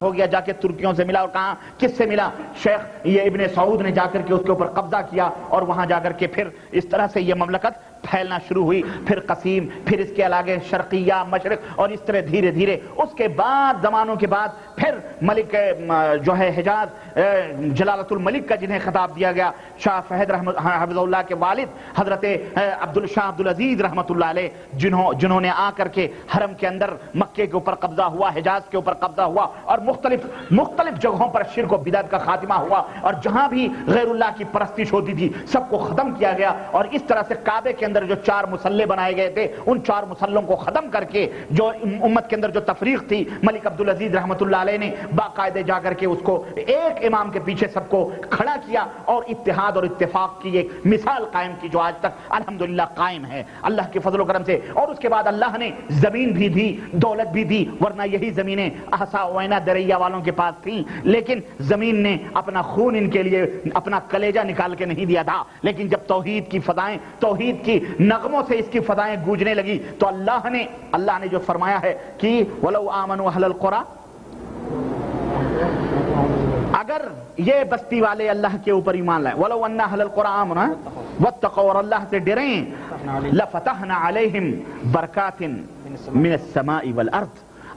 ہو گیا، جا کے ترکیوں سے ملا، اور کہاں کس سے ملا؟ شیخ یہ ابن سعود نے جا کر کے اس کے اوپر قبضہ کیا، اور وہاں جا کر کے پھر اس طرح سے یہ مملکت پھیلنا شروع ہوئی، پھر قسیم، پھر اس کے علاوہ شرقیہ، مشرق، اور اس طرح دھیرے دھیرے اس کے بعد زمانوں کے بعد پھر ملک جو ہے حجاز، جلالت الملک کا جنہیں خطاب دیا گیا، شاہ فہد حفظ اللہ کے والد حضرت شاہ عبدالعزیز رحمۃ اللہ علیہ، جنہوں نے آ کر کے حرم کے اندر مکے کے اوپر قبضہ ہوا، حجاز کے اوپر قبضہ ہوا، اور مختلف جگہوں پر شرک و بدعت کا خاتمہ ہوا، اور جہاں بھی غیر اللہ کی پرستش ہوتی تھی سب کو ختم کیا گیا، اور اس طرح سے کعبے کے اندر جو 4 مسلح بنائے گئے تھے ان 4 مسلوں کو ختم کر کے جو امت کے اندر جو تفریق تھی، ملک عبدالعزیز رحمۃ اللہ علیہ نے باقاعدہ جا کر کے اس کو ایک امام کے پیچھے سب کو کھڑا کیا، اور اتحاد اور اتفاق کی ایک مثال قائم کی جو آج تک الحمدللہ قائم ہے اللہ کے فضل و کرم سے۔ اور اس کے بعد اللہ نے زمین بھی دی، دولت بھی دی، ورنہ یہی زمینیں احسا وینا دریا والوں کے پاس تھیں، لیکن زمین نے اپنا خون ان کے لیے، اپنا کلیجہ نکال کے نہیں دیا تھا، لیکن جب توحید کی فضائیں، توحید کی نغموں سے اس کی فضائیں گونجنے لگی تو اللہ نے جو فرمایا ہے کہ وَلَوْ آمَنُوا أَهْلَ الْقُرَىٰ، اگر یہ بستی والے اللہ کے اوپر ایمان لائیں، وَلَوْ أَنَّ أَهْلَ الْقُرَىٰ آمَنُوا وَاتَّقَوْا، اور اللہ سے ڈریں، لَفَتَحْنَا عَلَيْهِمْ بَرَكَاتٍ مِنَ السَّمَاءِ وَالْأَرْضِ،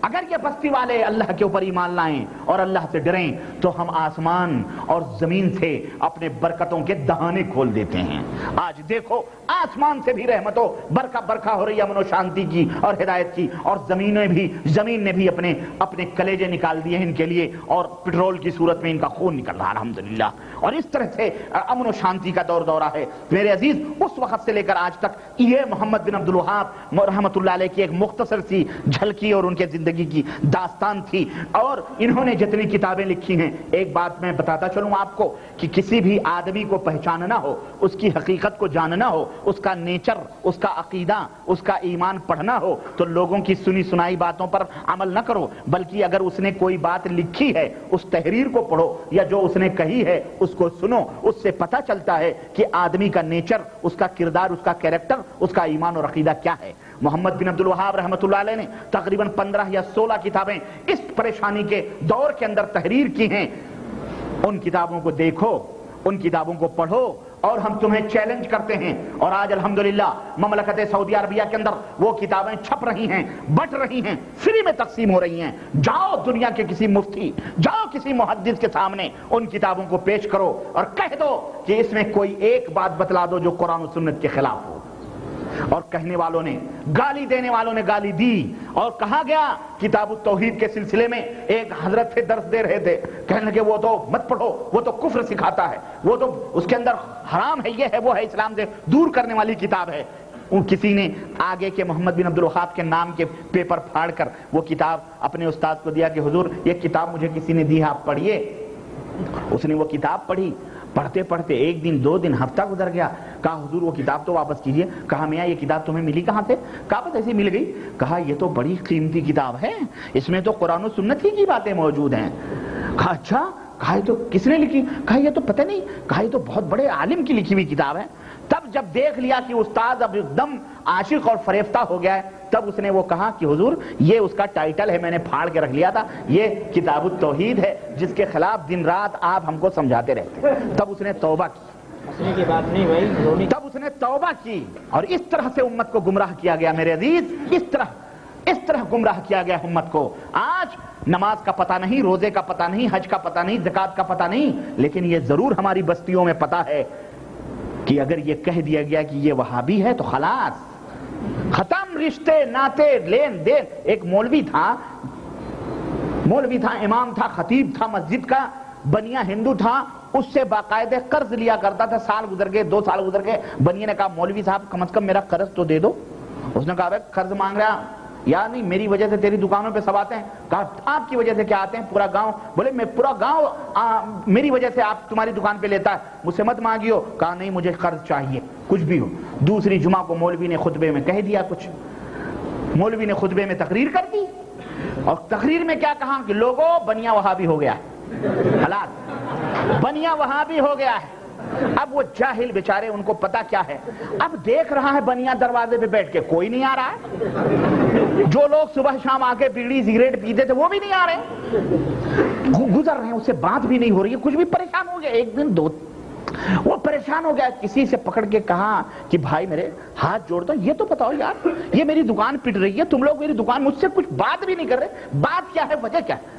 اگر یہ بستی والے اللہ کے اوپر ایمان لائیں اور اللہ سے ڈریں تو ہم آسمان اور زمین سے اپنے برکتوں کے دہانے کھول دیتے ہیں۔ آج دیکھو آسمان سے بھی رحمتوں برکھا ہو رہی ہے، امن و شانتی کی اور ہدایت کی، اور زمین نے بھی اپنے کلیجے نکال دیے ان کے لیے، اور پٹرول کی صورت میں ان کا خون نکل رہا الحمدللہ، اور اس طرح سے امن و شانتی کا دورہ ہے۔ میرے عزیز، اس وقت سے لے کر آج تک یہ محمد بن عبد الوہاب رحمۃ اللہ علیہ کی ایک مختصر سی جھلکی اور ان کے زندگی کی داستان تھی، اور انہوں نے جتنی کتابیں لکھی ہیں، ایک بات میں بتاتا چلوں آپ کو کہ کسی بھی آدمی کو پہچاننا ہو، اس کی حقیقت کو جاننا ہو، اس کا نیچر، اس کا عقیدہ، اس کا ایمان پڑھنا ہو تو لوگوں کی سنی سنائی باتوں پر عمل نہ کرو، بلکہ اگر اس نے کوئی بات لکھی ہے اس تحریر کو پڑھو، یا جو اس نے کہی ہے اس کو سنو، اس سے پتہ چلتا ہے کہ آدمی کا نیچر، اس کا کردار، اس کا کیریکٹر، اس کا ایمان اور عقیدہ کیا ہے۔ محمد بن عبد الوہاب رحمۃ اللہ علیہ نے تقریباً 15 یا 16 کتابیں اس پریشانی کے دور کے اندر تحریر کی ہیں۔ ان کتابوں کو دیکھو، ان کتابوں کو پڑھو، اور ہم تمہیں چیلنج کرتے ہیں، اور آج الحمدللہ مملکت سعودی عربیہ کے اندر وہ کتابیں چھپ رہی ہیں، بٹ رہی ہیں، فری میں تقسیم ہو رہی ہیں۔ جاؤ دنیا کے کسی مفتی، جاؤ کسی محدث کے سامنے ان کتابوں کو پیش کرو اور کہہ دو کہ اس میں کوئی ایک بات بتلا دو جو قرآن و سنت کے خلاف ہو، اور کہنے والوں نے، گالی دینے والوں نے گالی دی، اور کہا گیا کتاب التوحید کے سلسلے میں ایک حضرت تھے درس دے رہے تھے، کہنے لگے وہ تو مت پڑھو، وہ تو کفر سکھاتا ہے، وہ تو اس کے اندر حرام ہے، یہ ہے وہ ہے، اسلام سے دور کرنے والی کتاب ہے۔ کسی نے آگے کے محمد بن عبد الوہاب کے نام کے پیپر پھاڑ کر وہ کتاب اپنے استاد کو دیا کہ حضور یہ کتاب مجھے کسی نے دی ہے، آپ پڑھیے۔ اس نے وہ کتاب پڑھی، پڑھتے پڑھتے 1 دن 2 دن ہفتہ گزر گیا، کہا حضور وہ کتاب تو واپس کیجئے۔ کہا میاں یہ کتاب تمہیں ملی کہاں سے؟ کہا بس ایسے مل گئی۔ کہا یہ تو بڑی قیمتی کتاب ہے، اس میں تو قرآن و سنت ہی کی باتیں موجود ہیں۔ کہا اچھا، کہا یہ تو کس نے لکھی؟ کہا یہ تو پتہ نہیں، کہا یہ تو بہت بڑے عالم کی لکھی ہوئی کتاب ہے۔ تب جب دیکھ لیا کہ استاد اب ایک دم عاشق اور فریفتہ ہو گیا ہے، تب اس نے وہ کہا کہ حضور یہ اس کا ٹائٹل ہے، میں نے پھاڑ کے رکھ لیا تھا، یہ کتاب التوحید ہے جس کے خلاف دن رات آپ ہم کو سمجھاتے رہتے۔ تب اس نے توبہ کی، تب اس نے توبہ کی، اور اس طرح سے امت کو گمراہ کیا گیا میرے عزیز، اس طرح گمراہ کیا گیا امت کو۔ آج نماز کا پتہ نہیں، روزے کا پتہ نہیں، حج کا پتہ نہیں، زکوٰۃ کا پتہ نہیں، لیکن یہ ضرور ہماری بستیوں میں پتہ ہے کہ اگر یہ کہہ دیا گیا کہ یہ وہابی ہے تو خلاص ختم، رشتے ناتے لین دین۔ ایک مولوی تھا، امام تھا، خطیب تھا مسجد کا، بنیا ہندو تھا، اس سے باقاعدہ قرض لیا کرتا تھا۔ سال گزر گئے، 2 سال گزر گئے، بنیا نے کہا مولوی صاحب کم از کم میرا قرض تو دے دو۔ اس نے کہا بھائی قرض مانگ رہا یا نہیں، میری وجہ سے تیری دکانوں پہ سب آتے ہیں۔ کہا آپ کی وجہ سے کیا آتے ہیں؟ پورا گاؤں۔ بولے میں پورا گاؤں میری وجہ سے آپ تمہاری دکان پہ لیتا ہے، مجھ سے مت مانگیو۔ کہا نہیں مجھے قرض چاہیے کچھ بھی ہو۔ دوسری جمعہ کو مولوی نے خطبے میں کہہ دیا کچھ، مولوی نے خطبے میں تقریر کر دی، اور تقریر میں کیا کہا کہ لوگوں بنیا وہابی ہو گیا ہے، حالات بنیا وہابی ہو گیا ہے۔ اب وہ جاہل بیچارے ان کو پتا کیا ہے، اب دیکھ رہا ہے بنیا دروازے پہ بیٹھ کے کوئی نہیں آ رہا ہے، جو لوگ صبح شام آ کے بیڑی سگریٹ پیتے تھے وہ بھی نہیں آ رہے، گزر رہے ہیں، اس سے بات بھی نہیں ہو رہی ہے، کچھ بھی پریشان ہو گیا، ایک دن دو وہ پریشان ہو گیا، کسی سے پکڑ کے کہا کہ بھائی میرے ہاتھ جوڑتا ہوں، یہ تو بتاؤ یار، یہ میری دکان پٹ رہی ہے، تم لوگ میری دکان مجھ سے کچھ بات بھی نہیں کر رہے، بات کیا ہے، وجہ کیا ہے؟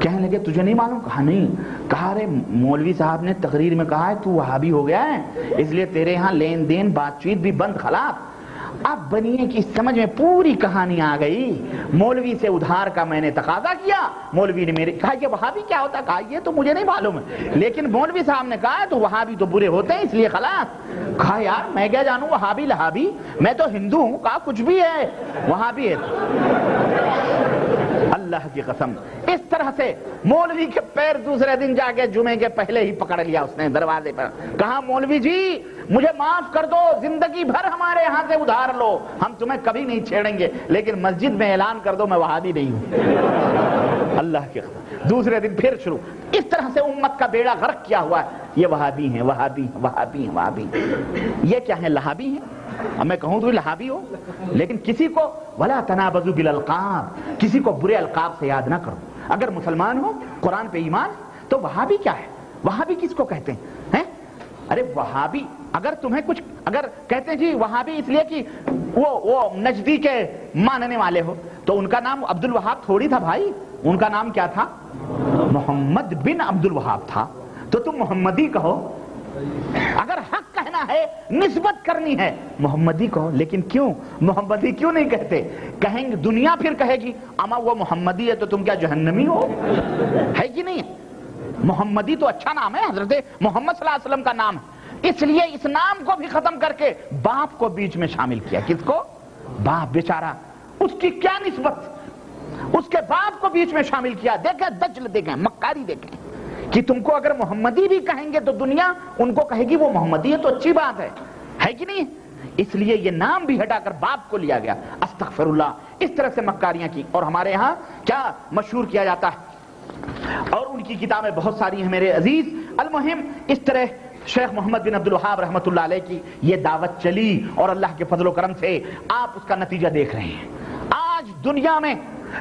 کہنے لگے تجھے نہیں معلوم؟ کہا نہیں۔ کہا رے مولوی صاحب نے تقریر میں کہا ہے تو وہابی ہو گیا ہے، اس لیے تیرے ہاں لین دین بات چیت بھی بند، خلاص۔ اب بنیے کی سمجھ میں پوری کہانی آ گئی، مولوی سے ادھار کا میں نے تقاضا کیا، مولوی نے میرے کہا یہ وہابی کیا ہوتا ہے؟ کہا یہ تو مجھے نہیں معلوم ہے، لیکن مولوی صاحب نے کہا تو وہابی تو برے ہوتے ہیں اس لیے خلاص۔ کہا یار میں کیا جانوں وہابی لہابی، میں تو ہندو ہوں۔ کہا کچھ بھی ہے، وہابی ہے۔ اللہ کی قسم، اس طرح سے مولوی کے پیر دوسرے دن جا کے جمعے کے پہلے ہی پکڑ لیا اس نے دروازے پر، کہا مولوی جی مجھے معاف کر دو، زندگی بھر ہمارے یہاں سے ادھار لو، ہم تمہیں کبھی نہیں چھیڑیں گے، لیکن مسجد میں اعلان کر دو میں وہابی نہیں ہوں۔ اللہ کی قسم، دوسرے دن پھر شروع۔ اس طرح سے امت کا بیڑا غرق کیا ہوا ہے، یہ وہابی ہیں، وہابی ہیں، وہابی ہیں، وہابی ہیں۔ یہ کیا ہیں؟ لہابی ہیں۔ اب میں کہوں تو لہابی ہو، لیکن کسی کو ولا تنابزوا بالالقاب، کسی کو برے القاب سے یاد نہ کرو۔ اگر مسلمان ہو، قرآن پہ ایمان، تو وہابی کیا ہے؟ وہابی کس کو کہتے ہیں؟ ارے وہابی اگر تمہیں کچھ اگر کہتے ہیں جی وہابی اس لیے کہ وہ نجدی کے ماننے والے ہو، تو ان کا نام عبد الوہاب تھوڑی تھا بھائی، ان کا نام کیا تھا؟ محمد بن عبد الوہاب تھا، تو تم محمدی کہو۔ اگر حق کہنا ہے، نسبت کرنی ہے، محمدی کہو۔ لیکن کیوں محمدی کیوں نہیں کہتے؟ کہیں گے دنیا پھر کہے گی اما وہ محمدی ہے تو تم کیا جہنمی ہو، ہے کہ نہیں؟ محمدی تو اچھا نام ہے، حضرت محمد صلی اللہ علیہ وسلم کا نام ہے، اس لیے اس نام کو بھی ختم کر کے باپ کو بیچ میں شامل کیا۔ کس کو؟ باپ بیچارہ، اس کی کیا نسبت، اس کے باپ کو بیچ میں شامل کیا۔ دیکھیں دجل، دیکھیں مکاری، دیکھیں کہ تم کو اگر محمدی بھی کہیں گے تو دنیا ان کو کہے گی وہ محمدی ہے تو اچھی بات ہے کہ نہیں؟ اس لیے یہ نام بھی ہٹا کر باپ کو لیا گیا۔ استغفر اللہ، اس طرح سے مکاریاں کی، اور ہمارے ہاں کیا مشہور کیا جاتا ہے، اور ان کی کتابیں بہت ساری ہیں میرے عزیز۔ المہم اس طرح شیخ محمد بن عبد الوہاب رحمۃ اللہ علیہ کی یہ دعوت چلی، اور اللہ کے فضل و کرم سے آپ اس کا نتیجہ دیکھ رہے ہیں۔ آج دنیا میں،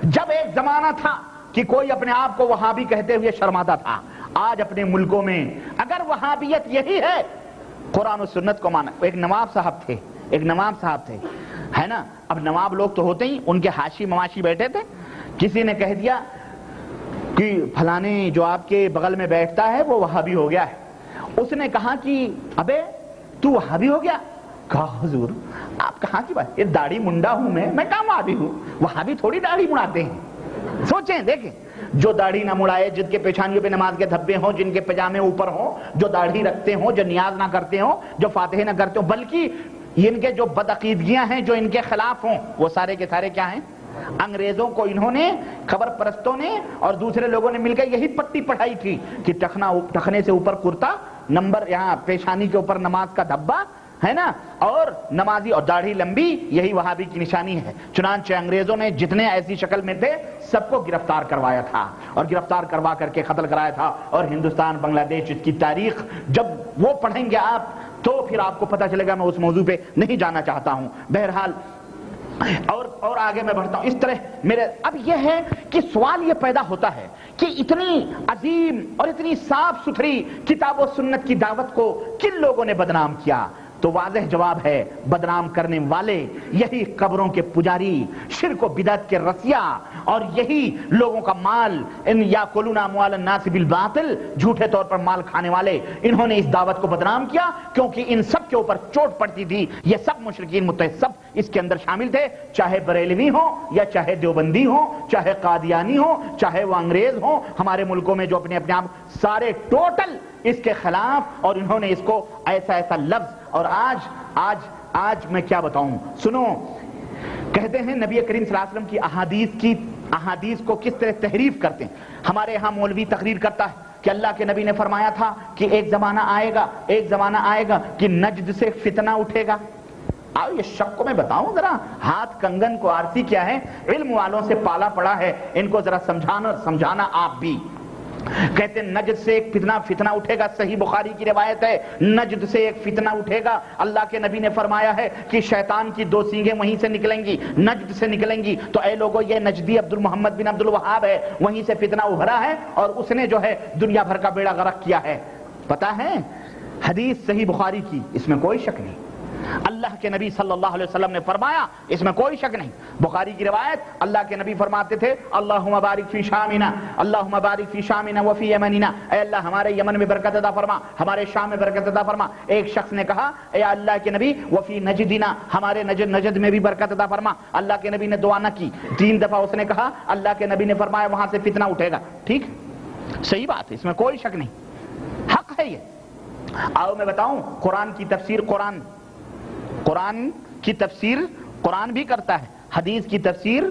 جب ایک زمانہ تھا کہ کوئی اپنے آپ کو وہابی کہتے ہوئے شرماتا تھا، آج اپنے ملکوں میں اگر وہابیت یہی ہے، قرآن و سنت کو مانا۔ ایک نواب صاحب تھے، ہے نا، اب نواب لوگ تو ہوتے ہی، ان کے حاشی مواشی بیٹھے تھے، کسی نے کہہ دیا کہ فلانے جو آپ کے بغل میں بیٹھتا ہے وہ وہابی ہو گیا ہے۔ اس نے کہا کہ ابے تو وہابی ہو گیا؟ کہا حضور آپ کہاں کی بات، یہ داڑھی منڈا ہوں میں کہاں وہابی ہوں، وہابی تھوڑی داڑھی مڑاتے ہیں۔ سوچیں دیکھیں، جو داڑھی نہ مڑائے، جن کے پیشانیوں پہ نماز کے دھبے ہوں، جن کے پجامے اوپر ہوں، جو داڑھی رکھتے ہوں، جو نیاز نہ کرتے ہوں، جو فاتحے نہ کرتے ہوں، بلکہ ان کے جو بدعقیدگیاں ہیں جو ان کے خلاف ہوں، وہ سارے کے سارے کیا ہیں؟ انگریزوں کو انہوں نے، خبر پرستوں نے اور دوسرے لوگوں نے مل کے یہی پٹی پڑھائی تھی کہ ٹخنے سے اوپر کرتا، نمبر یہاں پیشانی کے اوپر نماز کا دھبا، ہے نا، اور نمازی اور داڑھی لمبی، یہی وہابی کی نشانی ہے۔ چنانچہ انگریزوں نے جتنے ایسی شکل میں تھے سب کو گرفتار کروایا تھا، اور گرفتار کروا کر کے قتل کرایا تھا۔ اور ہندوستان، بنگلہ دیش، اس کی تاریخ جب وہ پڑھیں گے آپ تو پھر آپ کو پتہ چلے گا، میں اس موضوع پہ نہیں جانا چاہتا ہوں۔ بہرحال اور آگے میں بڑھتا ہوں۔ اس طرح میرے اب یہ ہے کہ سوال یہ پیدا ہوتا ہے کہ اتنی عظیم اور اتنی صاف ستھری کتاب و سنت کی دعوت کو کن لوگوں نے بدنام کیا؟ تو واضح جواب ہے، بدنام کرنے والے یہی قبروں کے پجاری، شرک و بدعت کے رسیا، اور یہی لوگوں کا مال، ان یاکلون اموال الناس بالباطل، جھوٹے طور پر مال کھانے والے، انہوں نے اس دعوت کو بدنام کیا، کیونکہ ان سب کے اوپر چوٹ پڑتی تھی۔ یہ سب مشرکین متحد سب اس کے اندر شامل تھے، چاہے بریلوی ہوں یا چاہے دیوبندی ہوں، چاہے قادیانی ہوں، چاہے وہ انگریز ہوں، ہمارے ملکوں میں جو اپنے آپ سارے ٹوٹل اس کے خلاف، اور انہوں نے اس کو ایسا لفظ، اور آج میں کیا بتاؤں، سنو، کہتے ہیں نبی کریم صلی اللہ علیہ وسلم کی احادیث کو کس طرح تحریف کرتے ہیں۔ ہمارے ہاں مولوی تقریر کرتا ہے کہ اللہ کے نبی نے فرمایا تھا کہ ایک زمانہ آئے گا کہ نجد سے فتنہ اٹھے گا۔ آؤ یہ شک کو میں بتاؤں ذرا، ہاتھ کنگن کو آرسی کیا ہے، علم والوں سے پالا پڑا ہے، ان کو ذرا سمجھانا آپ بھی۔ کہتے ہیں نجد سے ایک فتنہ اٹھے گا، صحیح بخاری کی روایت ہے، نجد سے ایک فتنہ اٹھے گا، اللہ کے نبی نے فرمایا ہے کہ شیطان کی 2 سینگیں وہیں سے نکلیں گی، نجد سے نکلیں گی، تو اے لوگوں یہ نجدی عبد المحمد بن عبد الوہاب ہے، وہیں سے فتنہ ابھرا ہے اور اس نے جو ہے دنیا بھر کا بیڑا غرق کیا ہے۔ پتہ ہے حدیث صحیح بخاری کی، اس میں کوئی شک نہیں، اللہ کے نبی صلی اللہ علیہ وسلم نے فرمایا، اس میں کوئی شک نہیں۔ بخاری کی روایت، اللہ کے نبی فرماتے تھے اللہم بارک فی شامنا، اللہم بارک فی شامنا وفی یمننا، اے اللہ ہمارے یمن میں برکت عطا فرما، ہمارے شام میں برکت عطا فرما۔ ایک شخص نے کہا اے اللہ کے نبی وفی نجدنا، ہمارے نجد میں بھی برکت عطا فرما۔ اللہ کے نبی نے دعا نہ کی، 3 دفعہ اس نے کہا، اللہ کے نبی نے فرمایا وہاں سے فتنہ اٹھے گا۔ ٹھیک، صحیح بات ہے، اس میں کوئی شک نہیں، حق ہے یہ۔ آؤ میں بتاؤں، قرآن کی تفسیر قرآن بھی کرتا ہے، حدیث کی تفسیر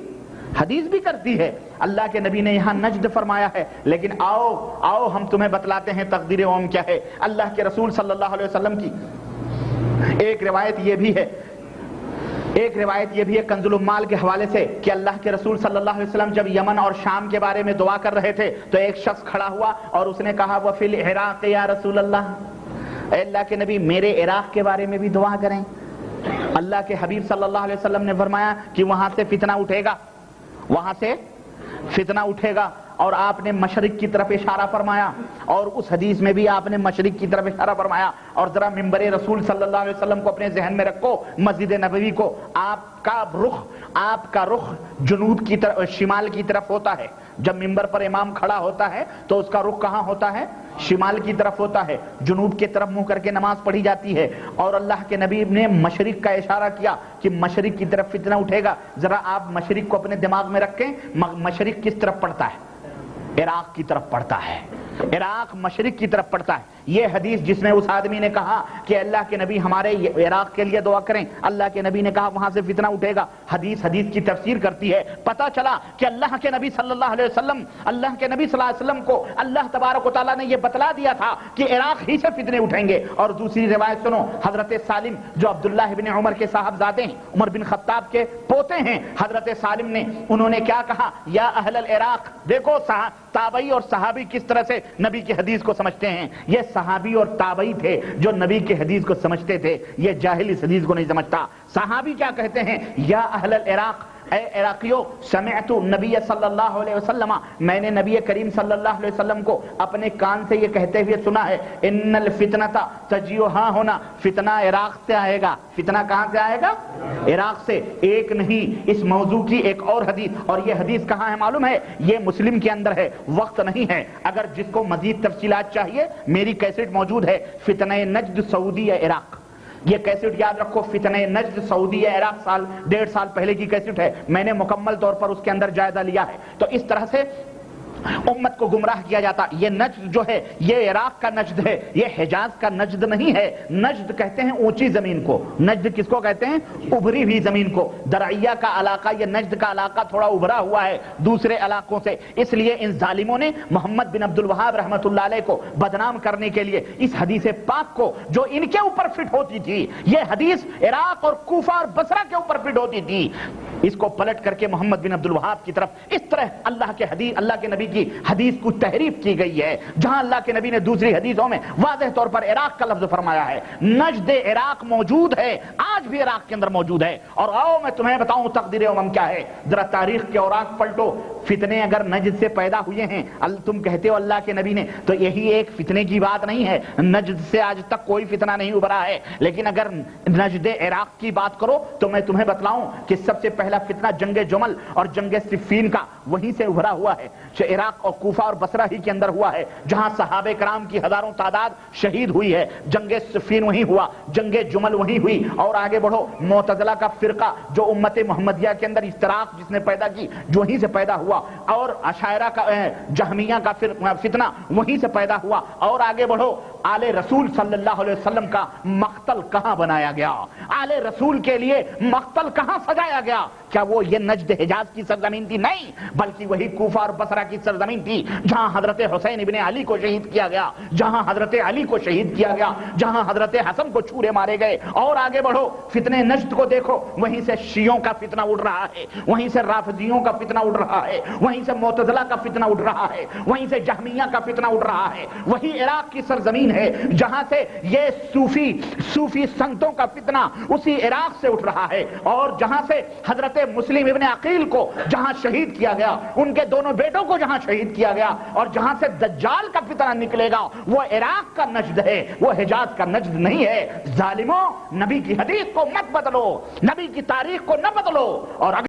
حدیث بھی کرتی ہے۔ اللہ کے نبی نے یہاں نجد فرمایا ہے، لیکن آؤ ہم تمہیں بتلاتے ہیں تقدیر عام کیا ہے۔ اللہ کے رسول صلی اللہ علیہ وسلم کی ایک روایت یہ بھی ہے کنز العمال کے حوالے سے کہ اللہ کے رسول صلی اللہ علیہ وسلم جب یمن اور شام کے بارے میں دعا کر رہے تھے تو ایک شخص کھڑا ہوا اور اس نے کہا وفی العراق یا رسول اللہ، اے اللہ کے نبی میرے عراق کے بارے میں بھی دعا کریں۔ اللہ کے حبیب صلی اللہ علیہ وسلم نے فرمایا کہ وہاں سے فتنہ اٹھے گا، اور آپ نے مشرق کی طرف اشارہ فرمایا، اور اس حدیث میں بھی آپ نے مشرق کی طرف اشارہ فرمایا۔ اور ذرا منبر رسول صلی اللہ علیہ وسلم کو اپنے ذہن میں رکھو، مسجد نبوی کو، آپ کا رخ جنوب کی طرف، شمال کی طرف ہوتا ہے۔ جب منبر پر امام کھڑا ہوتا ہے تو اس کا رخ کہاں ہوتا ہے؟ شمال کی طرف ہوتا ہے، جنوب کی طرف منہ کر کے نماز پڑھی جاتی ہے۔ اور اللہ کے نبی نے مشرق کا اشارہ کیا کہ مشرق کی طرف فتنہ اٹھے گا۔ ذرا آپ مشرق کو اپنے دماغ میں رکھیں، مشرق کس طرف پڑتا ہے؟ عراق کی طرف پڑتا ہے، عراق مشرق کی طرف پڑتا ہے۔ یہ حدیث جس میں اس آدمی نے کہا کہ اللہ کے نبی ہمارے عراق کے لیے دعا کریں، اللہ کے نبی نے کہا وہاں سے فتنہ اٹھے گا، حدیث کی تفسیر کرتی ہے۔ پتہ چلا کہ اللہ کے نبی صلی اللہ علیہ وسلم کو اللہ تبارک و تعالیٰ نے یہ بتلا دیا تھا کہ عراق ہی سے فتنے اٹھیں گے۔ اور دوسری روایت سنو، حضرت سالم جو عبداللہ بن عمر کے صاحبزادے ہیں، عمر بن خطاب کے پوتے ہیں، حضرت سالم نے انہوں نے کیا کہا؟ یا اہل العراق، دیکھو تابعی اور صحابی کس طرح سے نبی کی حدیث کو سمجھتے ہیں۔ یہ صحابی اور تابعی تھے جو نبی کی حدیث کو سمجھتے تھے، یہ جاہل اس حدیث کو نہیں سمجھتا۔ صحابی کیا کہتے ہیں؟ یا اہل العراق، اے عراقیو، سمعت نبی صلی اللہ علیہ وسلم، میں نے نبی کریم صلی اللہ علیہ وسلم کو اپنے کان سے یہ کہتے ہوئے سنا ہے، ان الفتنۃ تجیء ہاں ہونا، فتنہ عراق سے آئے گا۔ فتنہ کہاں سے آئے گا؟ عراق سے۔ ایک نہیں، اس موضوع کی ایک اور حدیث، اور یہ حدیث کہاں ہے معلوم ہے؟ یہ مسلم کے اندر ہے، وقت نہیں ہے، اگر جس کو مزید تفصیلات چاہیے میری کیسٹ موجود ہے، فتنہ نجد سعودی عراق، یہ کیسٹ یاد رکھو، فتنہ نجد سعودی عراق، 1.5 سال پہلے کی کیسٹ ہے، میں نے مکمل طور پر اس کے اندر جائزہ لیا ہے۔ تو اس طرح سے امت کو گمراہ کیا جاتا۔ یہ نجد جو ہے یہ عراق کا نجد ہے، یہ حجاز کا نجد نہیں ہے۔ نجد کہتے ہیں اونچی زمین کو، نجد کس کو کہتے ہیں؟ ابھری ہوئی زمین کو۔ درعیہ کا علاقہ، یہ نجد کا علاقہ تھوڑا ابھرا ہوا ہے دوسرے علاقوں سے، اس لیے ان ظالموں نے محمد بن عبد الوہاب رحمۃ اللہ علیہ کو بدنام کرنے کے لیے اس حدیث پاک کو جو ان کے اوپر فٹ ہوتی تھی، یہ حدیث عراق اور کوفہ اور بصرہ کے اوپر فٹ ہوتی تھی، اس کو پلٹ کر کے محمد بن عبد الوہاب کی طرف اس طرح اللہ کے نبی کی حدیث کو تحریف کی گئی ہے، جہاں اللہ کے نبی نے دوسری حدیثوں میں واضح طور پر عراق کا لفظ فرمایا ہے۔ نجد عراق موجود ہے، آج بھی عراق کے اندر موجود ہے۔ اور آؤ میں تمہیں بتاؤں تقدیر امم کیا ہے، ذرا تاریخ کے اوراق پلٹو۔ فتنے اگر نجد سے پیدا ہوئے ہیں، تم کہتے ہو اللہ کے نبی نے، تو یہی ایک فتنے کی بات نہیں ہے، نجد سے آج تک کوئی فتنہ نہیں ابھرا ہے۔ لیکن اگر نجد عراق کی بات کرو تو میں تمہیں بتلاؤں کہ سب سے پہلا فتنہ جنگ جمل اور جنگ صفین کا وہیں سے ابھرا ہوا ہے، جو عراق اور کوفہ اور بصرہ ہی کے اندر ہوا ہے، جہاں صحابہ کرام کی ہزاروں تعداد شہید ہوئی ہے۔ جنگ صفین وہیں ہوا، جنگ جمل وہیں ہوئی۔ اور آگے بڑھو، معتزلہ کا فرقہ جو امت محمدیہ کے اندر افتراق جس نے پیدا کی، جو وہیں سے پیدا ہوا، اور اشاعرہ کا، جہمیہ کا فتنہ وہیں سے پیدا ہوا۔ اور آگے بڑھو، آل رسول صلی اللہ علیہ وسلم کا مقتل کہاں بنایا گیا؟ آل رسول کے لیے مقتل کہاں سجایا گیا؟ کیا وہ یہ نجد حجاز کی سرزمین تھی؟ نہیں، بلکہ وہی کوفہ اور بصرہ کی سرزمین تھی جہاں حضرت حسین ابن علی کو شہید کیا گیا، جہاں حضرت علی کو شہید کیا گیا، جہاں حضرت حسن کو چھورے مارے گئے۔ اور آگے بڑھو، فتنے نجد کو دیکھو، وہیں سے شیعوں کا فتنہ اٹھ رہا ہے، وہیں سے رافضیوں کا فتنہ اٹھ رہا ہے، وہیں سے معتزلہ کا فتنہ اٹھ رہا ہے، وہیں سے جہمیہ کا فتنہ اٹھ رہا ہے۔ وہی عراق کی سرزمین ہے جہاں سے یہ صوفی سنتوں کا فتنہ اسی عراق سے اٹھ رہا ہے، اور جہاں سے حضرت مسلم ابن عقیل کو جہاں شہید کیا گیا، ان کے دونوں بیٹوں کو جہاں شہید کیا گیا، اور جہاں سے دجال کا فتنہ نکلے گا وہ عراق کا نجد ہے، وہ حجاز کا نجد نہیں ہے۔ ظالموں، نبی کی حدیث کو مت بدلو، نبی کی تاریخ کو نہ بدلو، اور